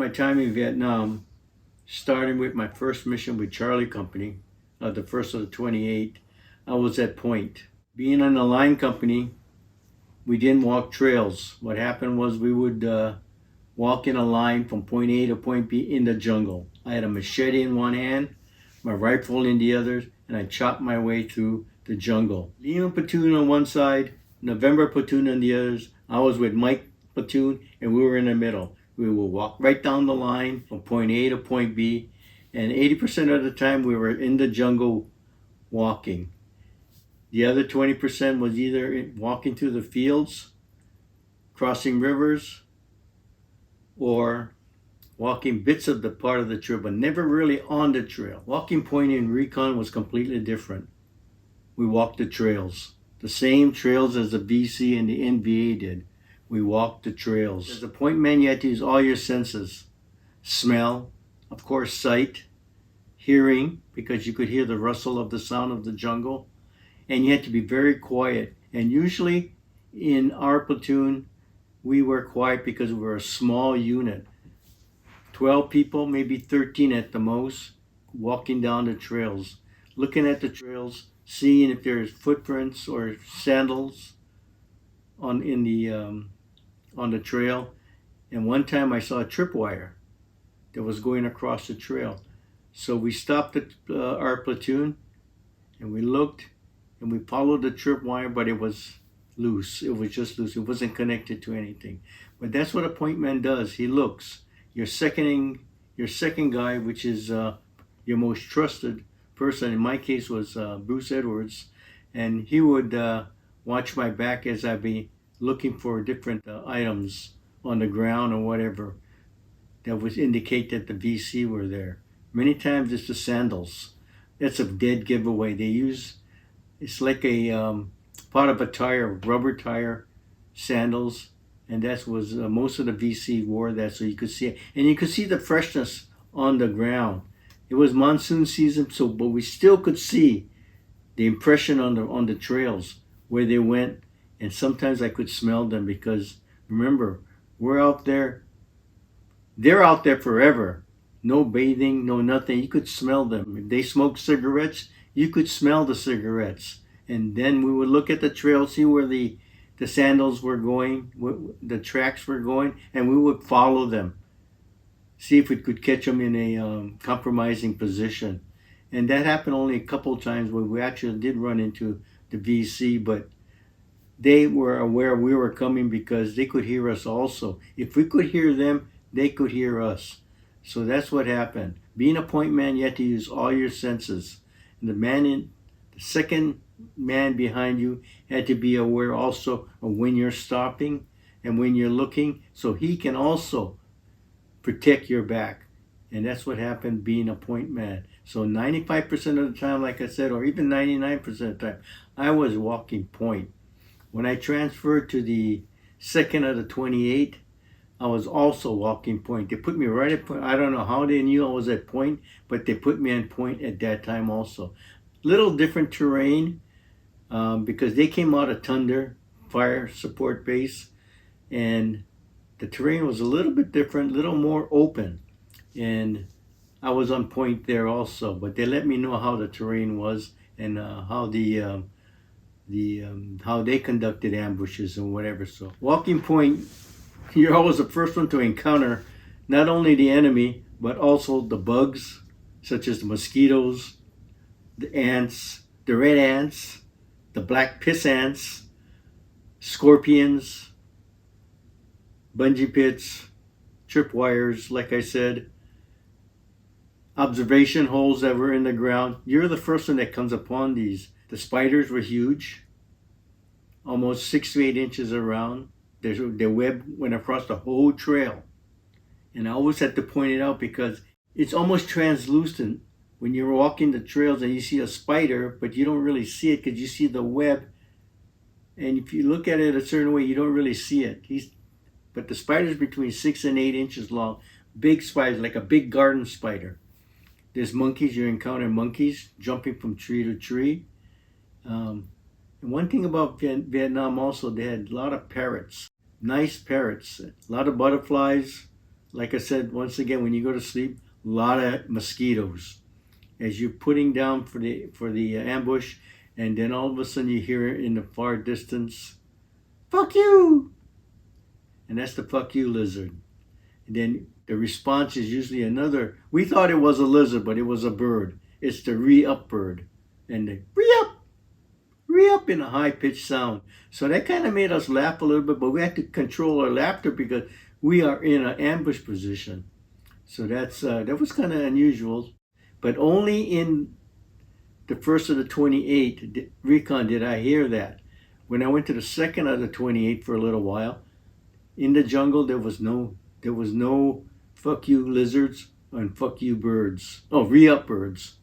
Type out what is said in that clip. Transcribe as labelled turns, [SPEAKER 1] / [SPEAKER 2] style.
[SPEAKER 1] my time in Vietnam, starting with my first mission with Charlie Company, the first of the 28, I was at Point. Being on the line company, we didn't walk trails. What happened was we would walk in a line from point A to point B in the jungle. I had a machete in one hand, my rifle in the other, and I chopped my way through the jungle. Lima platoon on one side, November platoon on the others. I was with Mike platoon, and we were in the middle. We would walk right down the line from point A to point B, and 80% of the time we were in the jungle walking. The other 20% was either walking through the fields, crossing rivers, or walking bits of the part of the trail, but never really on the trail. Walking Point in Recon was completely different. We walked the trails, the same trails as the VC and the NVA did. We walked the trails. As a Pointman, you had to use all your senses. Smell, of course, sight, hearing, because you could hear the rustle of the sound of the jungle, and you had to be very quiet. And usually in our platoon, we were quiet because we were a small unit. 12 people, maybe 13 at the most, walking down the trails, looking at the trails, seeing if there's footprints or sandals on the trail. And one time I saw a tripwire that was going across the trail. So we stopped our platoon and we looked and we followed the tripwire, but it was loose. It was just loose. It wasn't connected to anything. But that's what a Pointman does. He looks. Your second guy, which is your most trusted person, in my case was Bruce Edwards, and he would watch my back as I'd be looking for different items on the ground or whatever that would indicate that the VC were there. Many times it's the sandals. That's a dead giveaway. It's like a part of a tire, rubber tire, sandals, and that was most of the VC wore that, so you could see it, and you could see the freshness on the ground. It was monsoon season, but we still could see the impression on the trails where they went, and sometimes I could smell them because remember, we're out there. They're out there forever. No bathing, no nothing. You could smell them. If they smoked cigarettes, you could smell the cigarettes. And then we would look at the trail, see where the sandals were going, the tracks were going, and we would follow them. See if we could catch them in a compromising position. And that happened only a couple times where we actually did run into the VC, but they were aware we were coming because they could hear us also. If we could hear them, they could hear us. So that's what happened. Being a Pointman, you had to use all your senses. And the second man behind you had to be aware also of when you're stopping and when you're looking, so he can also protect your back. And that's what happened being a Pointman. So 95% of the time, like I said, or even 99% of the time, I was walking point. When I transferred to the second of the 28, I was also walking point. They put me right at point. I don't know how they knew I was at point, but they put me on point at that time also. Little different terrain because they came out of Thunder Fire Support Base, and the terrain was a little bit different, a little more open. And I was on point there also, but they let me know how the terrain was and how how they conducted ambushes and whatever. So walking point, you're always the first one to encounter not only the enemy, but also the bugs, such as the mosquitoes, the ants, the red ants, the black piss ants, scorpions, bungee pits, tripwires, like I said, observation holes that were in the ground. You're the first one that comes upon these. The spiders were huge, almost 6 to 8 inches around. The web went across the whole trail. And I always had to point it out because it's almost translucent when you're walking the trails and you see a spider, but you don't really see it because you see the web. And if you look at it a certain way, you don't really see it. But the spider's between 6 and 8 inches long. Big spiders, like a big garden spider. There's monkeys. You encounter monkeys jumping from tree to tree. And one thing about Vietnam also, they had a lot of parrots. Nice parrots, a lot of butterflies, like I said, once again, when you go to sleep, a lot of mosquitoes. As you're putting down for the ambush, and then all of a sudden you hear in the far distance, "Fuck you!" And that's the "fuck you" lizard. And then the response is usually another. We thought it was a lizard, but it was a bird. It's the re-up bird, and the re-up in a high-pitched sound. So that kind of made us laugh a little bit, but we had to control our laughter because we are in an ambush position. So that was kind of unusual, but only in the first of the 28 recon did I hear that. When I went to the second of the 28 for a little while, in the jungle there was no "fuck you" lizards and "fuck you" birds. Oh, re-up birds.